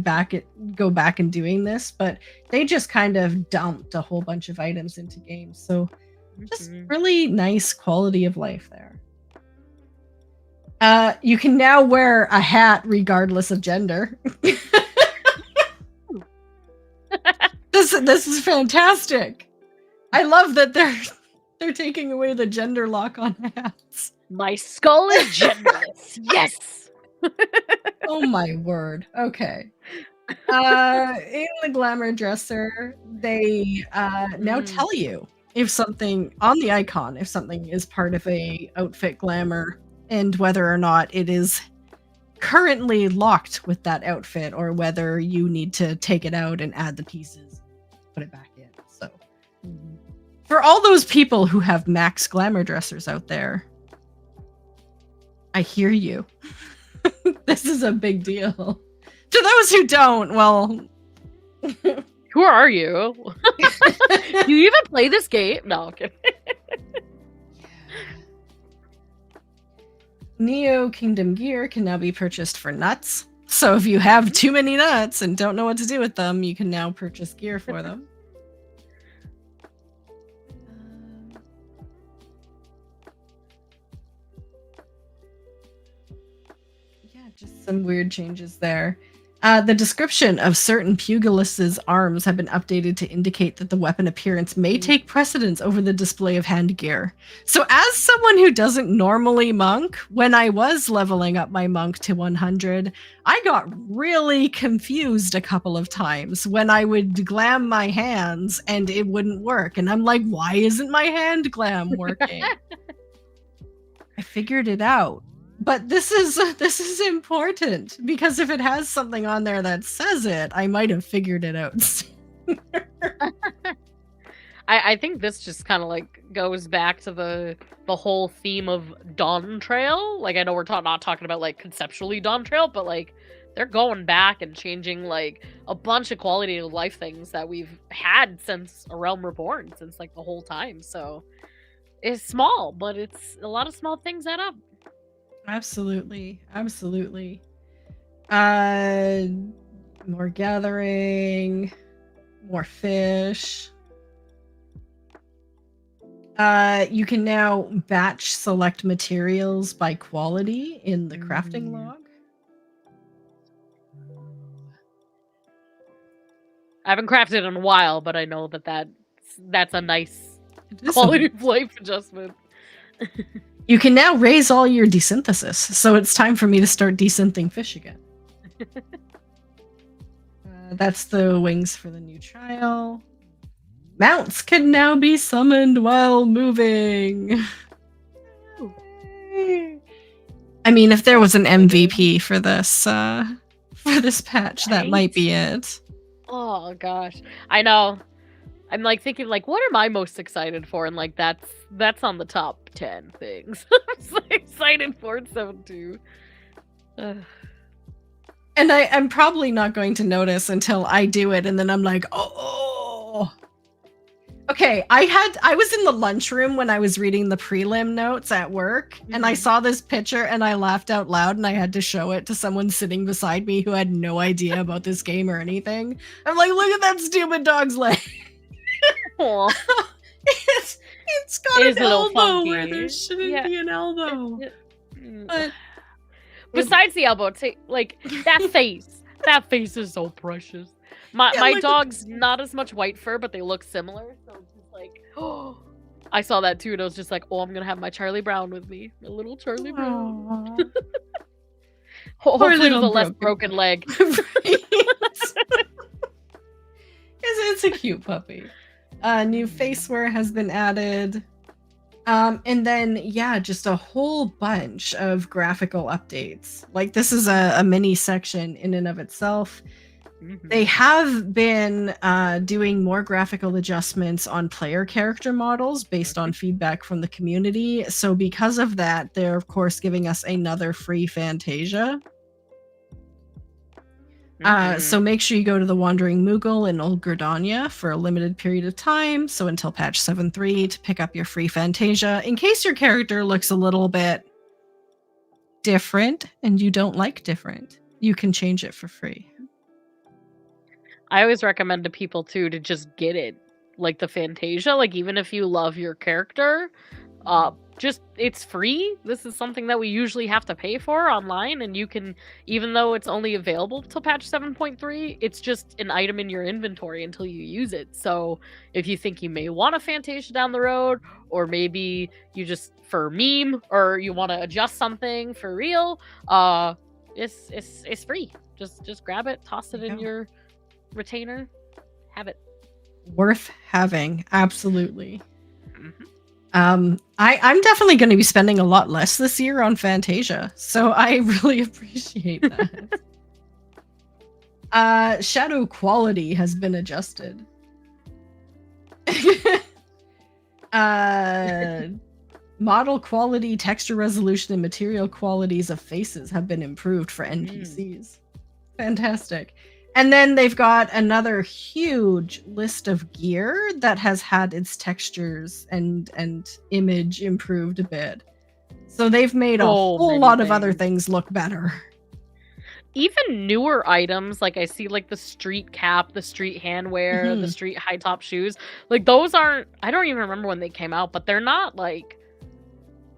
[SPEAKER 1] go back and doing this, but they just kind of dumped a whole bunch of items into games. So just really nice quality of life there. You can now wear a hat regardless of gender. This is fantastic. I love that they're taking away the gender lock on hats.
[SPEAKER 2] My skull is genderless. Yes.
[SPEAKER 1] Oh my word. Okay. In the glamour dresser, they now tell you if something on the icon, if something is part of a outfit glamour, and whether or not it is currently locked with that outfit, or whether you need to take it out and add the pieces, put it back in. So for all those people who have max glamour dressers out there, I hear you. This is a big deal. To those who don't, well...
[SPEAKER 2] Who are you? Do you even play this game? No, okay.
[SPEAKER 1] Neo Kingdom gear can now be purchased for nuts. So if you have too many nuts and don't know what to do with them, you can now purchase gear for them. Just some weird changes there. The description of certain pugilists' arms have been updated to indicate that the weapon appearance may take precedence over the display of hand gear. So as someone who doesn't normally monk, when I was leveling up my monk to 100, I got really confused a couple of times when I would glam my hands and it wouldn't work. And I'm like, why isn't my hand glam working? I figured it out. But this is important because if it has something on there that says it, I might have figured it out.
[SPEAKER 2] I think this just kind of like goes back to the whole theme of Dawn Trail. Like I know we're not talking about like conceptually Dawn Trail, but like they're going back and changing like a bunch of quality of life things that we've had since A Realm Reborn, since like the whole time. So it's small, but it's a lot of small things add up.
[SPEAKER 1] Absolutely. More gathering, more fish. You can now batch select materials by quality in the crafting log.
[SPEAKER 2] I haven't crafted in a while, but I know that's a nice quality of life adjustment.
[SPEAKER 1] You can now raise all your desynthesis, so it's time for me to start desynthing fish again. That's the wings for the new trial. Mounts can now be summoned while moving. I mean, if there was an MVP for this patch, that might be it.
[SPEAKER 2] Oh gosh, I know. I'm like thinking, like, what am I most excited for? And like that's on the top 10 things. I'm so excited for it, 7-2.
[SPEAKER 1] And I'm probably not going to notice until I do it, and then I'm like, oh. Okay, I was in the lunchroom when I was reading the prelim notes at work, and I saw this picture and I laughed out loud, and I had to show it to someone sitting beside me who had no idea about this game or anything. I'm like, look at that stupid dog's leg. It's got an elbow where there shouldn't be an elbow. But
[SPEAKER 2] besides the elbow, like that face. That face is so precious. My dog's not as much white fur, but they look similar. So it's just like, oh, I saw that too, and I was just like, oh, I'm gonna have my Charlie Brown with me, my little Charlie Brown. Hopefully with a less broken leg.
[SPEAKER 1] It's a cute puppy. New faceware has been added. And then, yeah, just a whole bunch of graphical updates. Like, this is a mini section in and of itself. They have been doing more graphical adjustments on player character models based on feedback from the community. So because of that, they're, of course, giving us another free Fantasia. So make sure you go to the Wandering Moogle in Old Gridania for a limited period of time, so until patch 7.3, to pick up your free Fantasia. In case your character looks a little bit different and you don't like different, you can change it for free.
[SPEAKER 2] I always recommend to people too to just get it, like the Fantasia. Like even if you love your character, just it's free. This is something that we usually have to pay for online, and you can, even though it's only available till patch 7.3, it's just an item in your inventory until you use it. So if you think you may want a Fantasia down the road, or maybe you just for a meme, or you want to adjust something for real, it's free. Just grab it, toss it in your retainer, have it.
[SPEAKER 1] Worth having, absolutely. I'm definitely going to be spending a lot less this year on Fantasia, so I really appreciate that. Shadow quality has been adjusted. Model quality, texture resolution, and material qualities of faces have been improved for NPCs. Fantastic. And then they've got another huge list of gear that has had its textures and image improved a bit. So they've made a whole lot of other things look better.
[SPEAKER 2] Even newer items, like I see like the street cap, the street handwear, the street high top shoes. Like those aren't, I don't even remember when they came out, but they're not like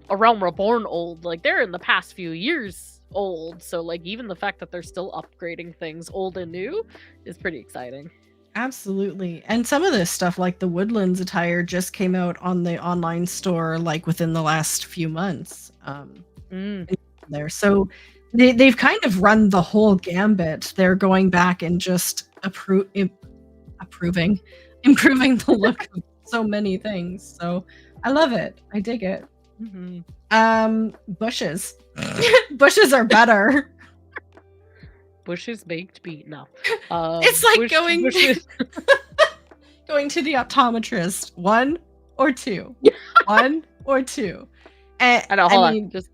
[SPEAKER 2] A Realm Reborn old. Like they're in the past few years old, so like even the fact that they're still upgrading things old and new is pretty exciting.
[SPEAKER 1] Absolutely. And some of this stuff, like the Woodlands attire, just came out on the online store like within the last few months. There, so they've kind of run the whole gambit. They're going back and just improving the look of so many things. So I love it. I dig it. Bushes. Bushes are better.
[SPEAKER 2] Bushes baked beet. No.
[SPEAKER 1] It's like
[SPEAKER 2] bushes.
[SPEAKER 1] going to the optometrist. 1 or 2. 1 or 2. And
[SPEAKER 2] I know. Hold on. Just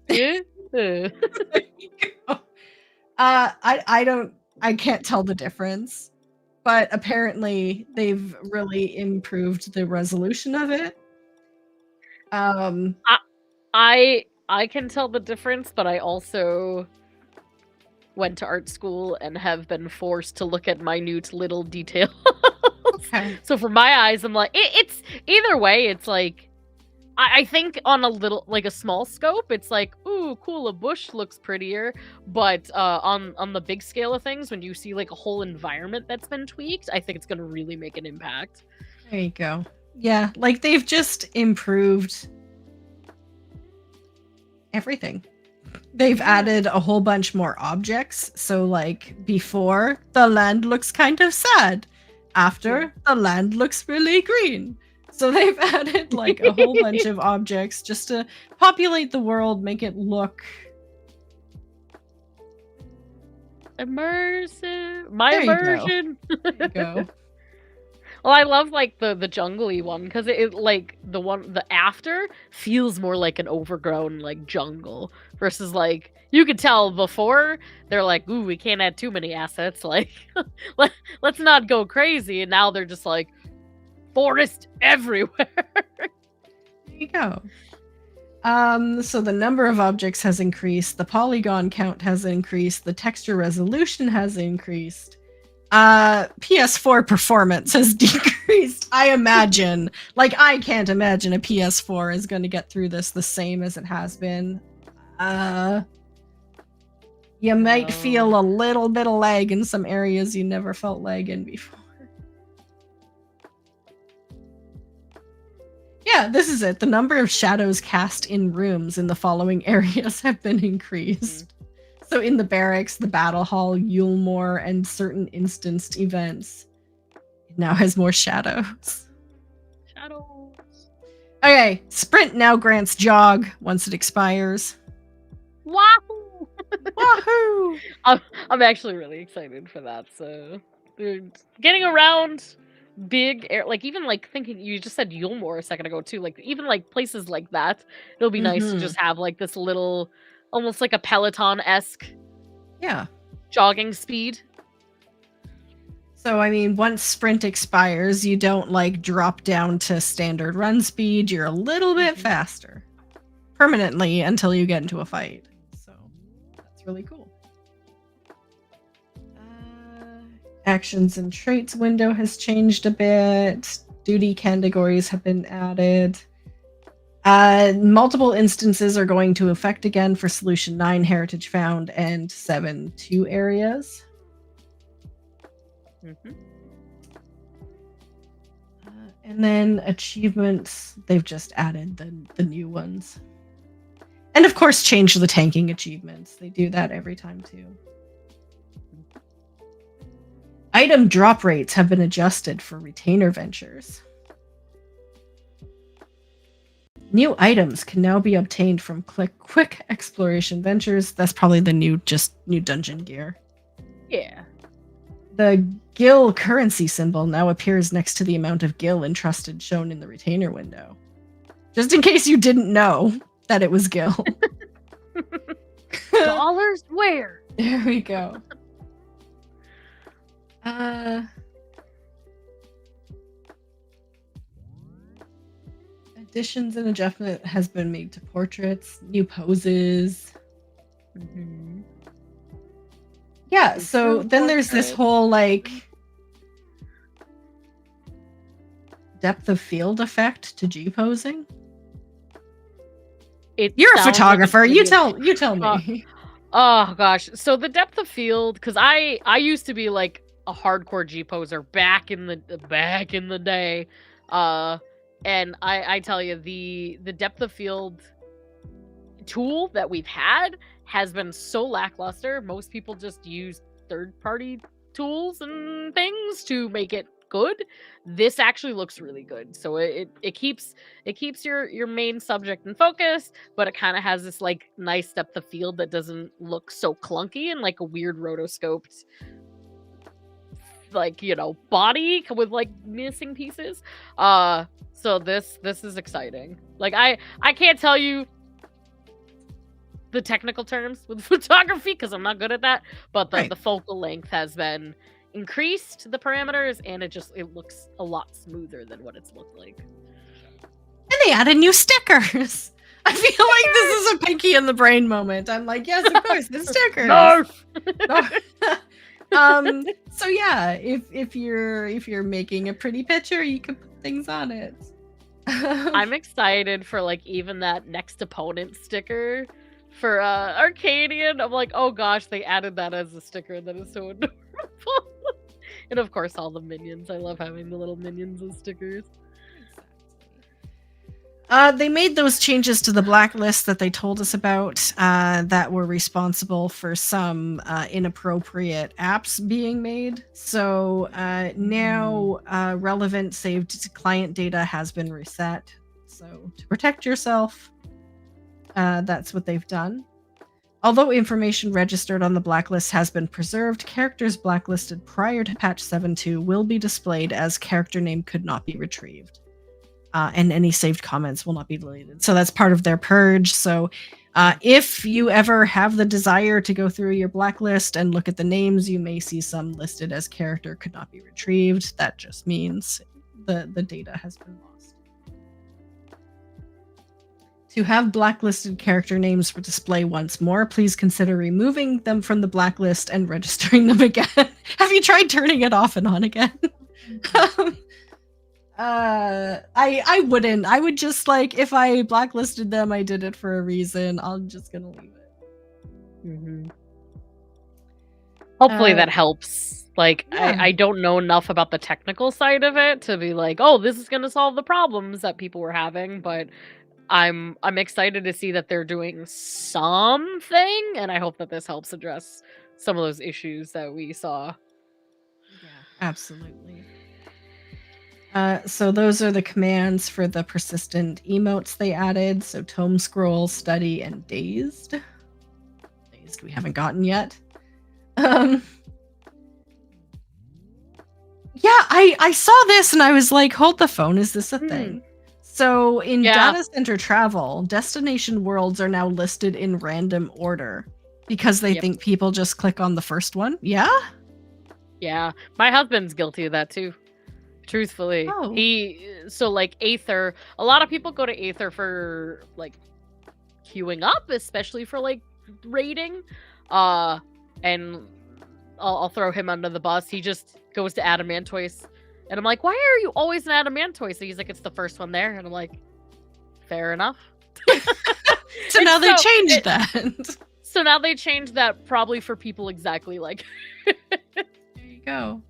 [SPEAKER 1] I can't tell the difference, but apparently they've really improved the resolution of it.
[SPEAKER 2] I can tell the difference, but I also went to art school and have been forced to look at minute little details.
[SPEAKER 1] Okay.
[SPEAKER 2] So for my eyes, I'm like, it's either way. It's like, I think on a small scope, it's like, ooh, cool, a bush looks prettier. But on the big scale of things, when you see like a whole environment that's been tweaked, I think it's gonna really make an impact.
[SPEAKER 1] There you go. Yeah, like they've just improved everything. They've added a whole bunch more objects. So like before, the land looks kind of sad. After, the land looks really green. So they've added like a whole bunch of objects just to populate the world, make it look
[SPEAKER 2] immersive. My
[SPEAKER 1] There you go.
[SPEAKER 2] immersion.
[SPEAKER 1] There you go.
[SPEAKER 2] Well, I love like the jungly one because it like the after feels more like an overgrown like jungle versus like you could tell before they're like, ooh, we can't add too many assets, like let's not go crazy, and now they're just like forest everywhere.
[SPEAKER 1] There you go. So the number of objects has increased, the polygon count has increased, the texture resolution has increased. PS4 performance has decreased. I imagine. Like, I can't imagine a PS4 is going to get through this the same as it has been. You might feel a little bit of lag in some areas you never felt lag in before. Yeah, this is it. The number of shadows cast in rooms in the following areas have been increased. So in the barracks, the battle hall, Yulemoor, and certain instanced events, it now has more shadows.
[SPEAKER 2] Shadows.
[SPEAKER 1] Okay, sprint now grants jog once it expires.
[SPEAKER 2] Wahoo!
[SPEAKER 1] Wahoo!
[SPEAKER 2] I'm actually really excited for that. So, dude, getting around big air, like even like thinking you just said Yulemoor a second ago too, like even like places like that, it'll be nice to just have like this little, almost like a Peloton-esque, jogging speed.
[SPEAKER 1] So I mean, once sprint expires, you don't like drop down to standard run speed. You're a little bit faster permanently until you get into a fight. So that's really cool. Actions and traits window has changed a bit. Duty categories have been added. Multiple instances are going to affect again for Solution 9 Heritage Found and 7.2 areas. And then achievements, they've just added the new ones. And of course, change the tanking achievements. They do that every time too. Item drop rates have been adjusted for retainer ventures. New items can now be obtained from quick exploration ventures. That's probably the new dungeon gear.
[SPEAKER 2] Yeah.
[SPEAKER 1] The Gil currency symbol now appears next to the amount of Gil entrusted shown in the retainer window. Just in case you didn't know that it was Gil.
[SPEAKER 2] Dollars where?
[SPEAKER 1] There we go. Additions and adjustment has been made to portraits, new poses. Yeah, so then there's this whole like depth of field effect to G posing. You're a photographer. You tell me.
[SPEAKER 2] Oh gosh. So the depth of field, because I used to be like a hardcore G poser back in the day. And I tell you, the depth of field tool that we've had has been so lackluster. Most people just use third-party tools and things to make it good, this actually looks really good. So it keeps your main subject in focus, but it kind of has this like nice depth of field that doesn't look so clunky and like a weird rotoscoped like, you know, body with like missing pieces. So this is exciting. Like I can't tell you the technical terms with photography because I'm not good at that, but the focal length has been increased, the parameters, and it looks a lot smoother than what it's looked like.
[SPEAKER 1] And they added new stickers. I feel like this is a pinky in the brain moment. I'm like, yes, of course, the stickers. No. So yeah, if you're making a pretty picture, you can put things on it.
[SPEAKER 2] I'm excited for like even that next opponent sticker for Arcadian. I'm like, oh gosh, they added that as a sticker. That is so adorable. And of course all the minions. I love having the little minions as stickers.
[SPEAKER 1] They made those changes to the blacklist that they told us about that were responsible for some inappropriate apps being made. So now relevant saved client data has been reset. So to protect yourself, that's what they've done. Although information registered on the blacklist has been preserved, characters blacklisted prior to patch 7.2 will be displayed as character name could not be retrieved. And any saved comments will not be deleted. So that's part of their purge. So if you ever have the desire to go through your blacklist and look at the names, you may see some listed as character could not be retrieved. That just means the data has been lost. To have blacklisted character names for display once more, please consider removing them from the blacklist and registering them again. Have you tried turning it off and on again? I wouldn't. I would just like, if I blacklisted them, I did it for a reason. I'm just gonna leave it.
[SPEAKER 2] Mm-hmm. Hopefully that helps. Like, yeah. I don't know enough about the technical side of it to be like, oh, this is gonna solve the problems that people were having, but I'm excited to see that they're doing something, and I hope that this helps address some of those issues that we saw.
[SPEAKER 1] Yeah, absolutely. So those are the commands for the persistent emotes they added. So tome scroll, study, and dazed. Dazed we haven't gotten yet. Yeah, I saw this and I was like, hold the phone, is this a thing? So in data center travel, destination worlds are now listed in random order because they think people just click on the first one. Yeah?
[SPEAKER 2] Yeah. My husband's guilty of that too. Truthfully. So like Aether, a lot of people go to Aether for like queuing up, especially for like raiding. And I'll throw him under the bus. He just goes to Adamantoise. And I'm like, why are you always in Adamantoise? So he's like, it's the first one there. And I'm like, fair enough.
[SPEAKER 1] So now they changed that.
[SPEAKER 2] So now they changed that probably for people exactly like.
[SPEAKER 1] There you go.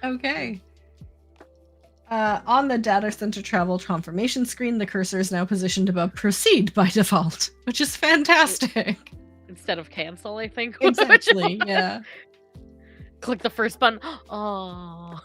[SPEAKER 1] Okay. On the data center travel confirmation screen, the cursor is now positioned above proceed by default, which is fantastic.
[SPEAKER 2] Instead of cancel, I think.
[SPEAKER 1] Exactly, yeah.
[SPEAKER 2] Click the first button. Oh.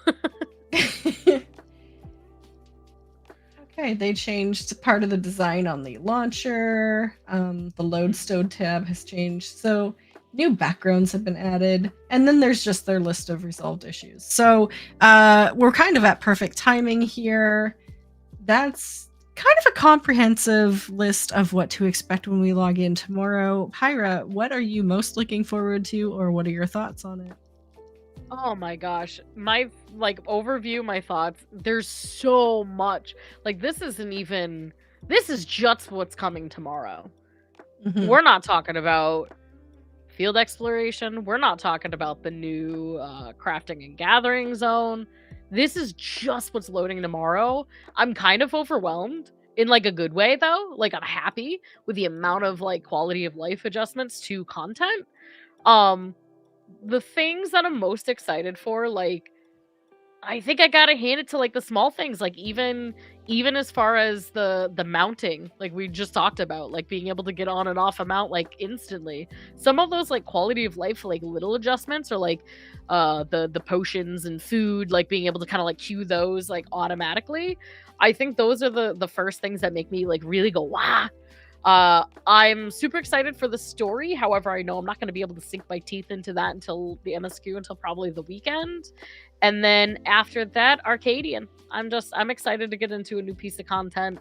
[SPEAKER 1] Okay, they changed part of the design on the launcher. The Lodestone tab has changed. So new backgrounds have been added. And then there's just their list of resolved issues. So we're kind of at perfect timing here. That's kind of a comprehensive list of what to expect when we log in tomorrow. Pyra, what are you most looking forward to, or what are your thoughts on it?
[SPEAKER 2] Oh my gosh. My overview, my thoughts. There's so much. Like this is just what's coming tomorrow. Mm-hmm. We're not talking about field exploration. We're not talking about the new crafting and gathering zone. This is just what's loading tomorrow. I'm kind of overwhelmed in like a good way though. Like I'm happy with the amount of like quality of life adjustments to content. The things that I'm most excited for, like I think I gotta hand it to like the small things, like even as far as the mounting, like we just talked about, like being able to get on and off a mount like instantly. Some of those like quality of life, like little adjustments, or like the potions and food, like being able to kind of like cue those like automatically. I think those are the first things that make me like really go wow. I'm super excited for the story. However, I know I'm not going to be able to sink my teeth into that until the MSQ, until probably the weekend. And then after that, Arcadian. I'm excited to get into a new piece of content.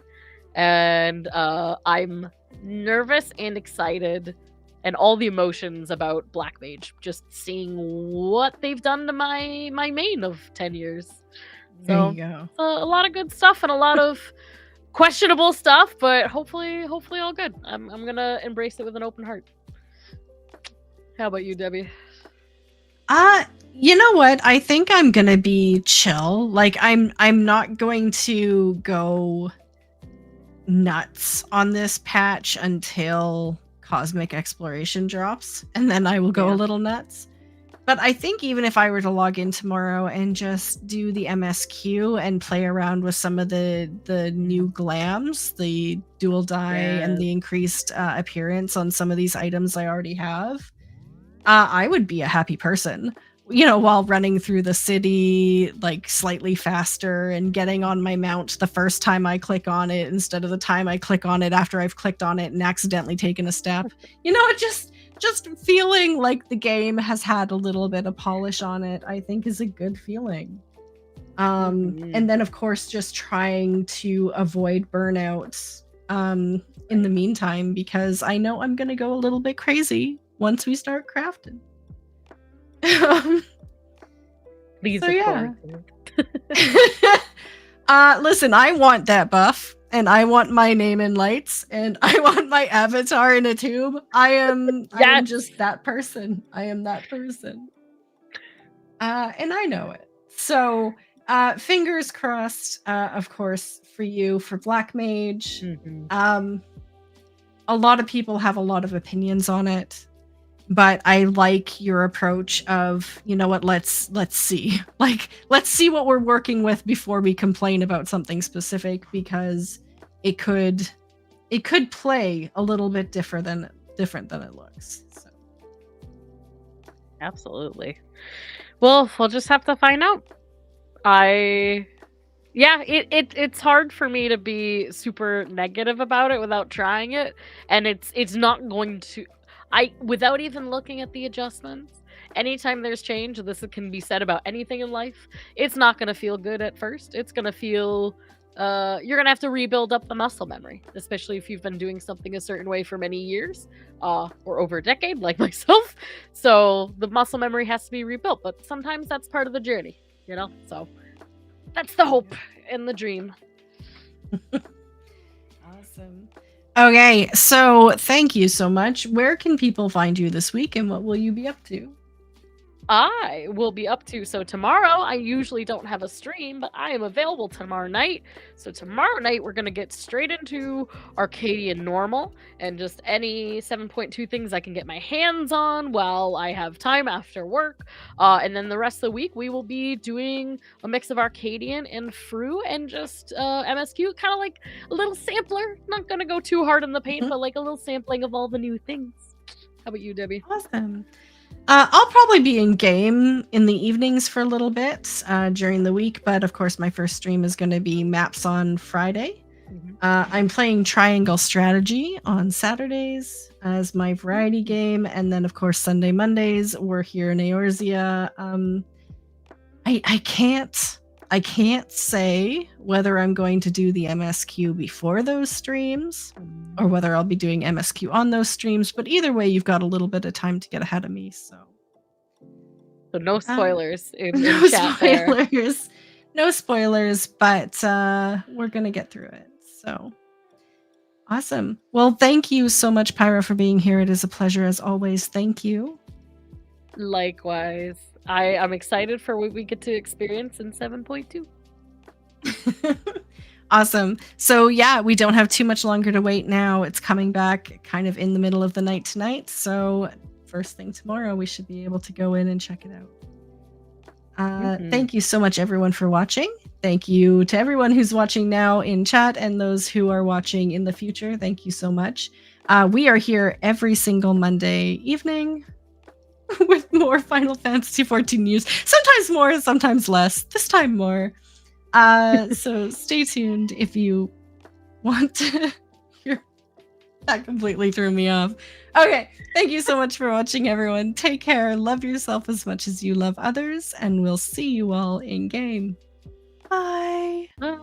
[SPEAKER 2] And I'm nervous and excited and all the emotions about Black Mage. Just seeing what they've done to my main of 10 years.
[SPEAKER 1] There
[SPEAKER 2] So
[SPEAKER 1] you go.
[SPEAKER 2] a lot of good stuff and a lot of questionable stuff, but hopefully all good. I'm gonna embrace it with an open heart. How about you, Debbie?
[SPEAKER 1] You know what? I think I'm gonna be chill. Like I'm not going to go nuts on this patch until Cosmic Exploration drops, and then I will go a little nuts. But I think even if I were to log in tomorrow and just do the MSQ and play around with some of the new glams, the dual dye and the increased appearance on some of these items I already have, I would be a happy person. You know, while running through the city like slightly faster and getting on my mount the first time I click on it instead of the time I click on it after I've clicked on it and accidentally taken a step. You know, it just feeling like the game has had a little bit of polish on it, I think is a good feeling. And then of course just trying to avoid burnout in the meantime, because I know I'm gonna go a little bit crazy once we start crafting.
[SPEAKER 2] Please,
[SPEAKER 1] so yeah. Listen, I want that buff. And I want my name in lights, and I want my avatar in a tube. I am just that person. I am that person. And I know it. So, fingers crossed, of course, for you, for Black Mage. Mm-hmm. A lot of people have a lot of opinions on it, but I like your approach of, you know what, let's see. Like, let's see what we're working with before we complain about something specific, because it could play a little bit different than it looks. So.
[SPEAKER 2] Absolutely. Well, we'll just have to find out. It's hard for me to be super negative about it without trying it, and it's not going to. Without even looking at the adjustments, anytime there's change, this can be said about anything in life, it's not going to feel good at first. It's going to feel you're gonna have to rebuild up the muscle memory, especially if you've been doing something a certain way for many years, or over a decade, like myself. So the muscle memory has to be rebuilt, but sometimes that's part of the journey, you know? So that's the hope and the dream.
[SPEAKER 1] Awesome. Okay, so thank you so much. Where can people find you this week, and what will you be up to?
[SPEAKER 2] I will be up to, so tomorrow, I usually don't have a stream, but I am available tomorrow night. So tomorrow night, we're going to get straight into Arcadian Normal, and just any 7.2 things I can get my hands on while I have time after work. And then the rest of the week, we will be doing a mix of Arcadian and Fru, and just MSQ, kind of like a little sampler. Not going to go too hard in the paint, but like a little sampling of all the new things. How about you, Debbie?
[SPEAKER 1] Awesome. I'll probably be in game in the evenings for a little bit during the week, but of course my first stream is going to be maps on Friday. Mm-hmm. I'm playing Triangle Strategy on Saturdays as my variety game, and then of course Sunday, Mondays we're here in Eorzea. I can't say whether I'm going to do the MSQ before those streams or whether I'll be doing MSQ on those streams, but either way, you've got a little bit of time to get ahead of me. So
[SPEAKER 2] no spoilers in
[SPEAKER 1] no
[SPEAKER 2] chat
[SPEAKER 1] spoilers.
[SPEAKER 2] there.
[SPEAKER 1] No spoilers, but we're going to get through it. So awesome. Well, thank you so much, Pyra, for being here. It is a pleasure as always. Thank you.
[SPEAKER 2] Likewise. I'm excited for what we get to experience in 7.2.
[SPEAKER 1] Awesome. So yeah, we don't have too much longer to wait now. It's coming back kind of in the middle of the night tonight. So first thing tomorrow, we should be able to go in and check it out. Thank you so much, everyone, for watching. Thank you to everyone who's watching now in chat and those who are watching in the future. Thank you so much. We are here every single Monday evening with more Final Fantasy XIV news. Sometimes more, sometimes less. This time more. So stay tuned if you want to hear. That completely threw me off. Okay, thank you so much for watching, everyone. Take care, love yourself as much as you love others, and we'll see you all in game. Bye.
[SPEAKER 2] Bye.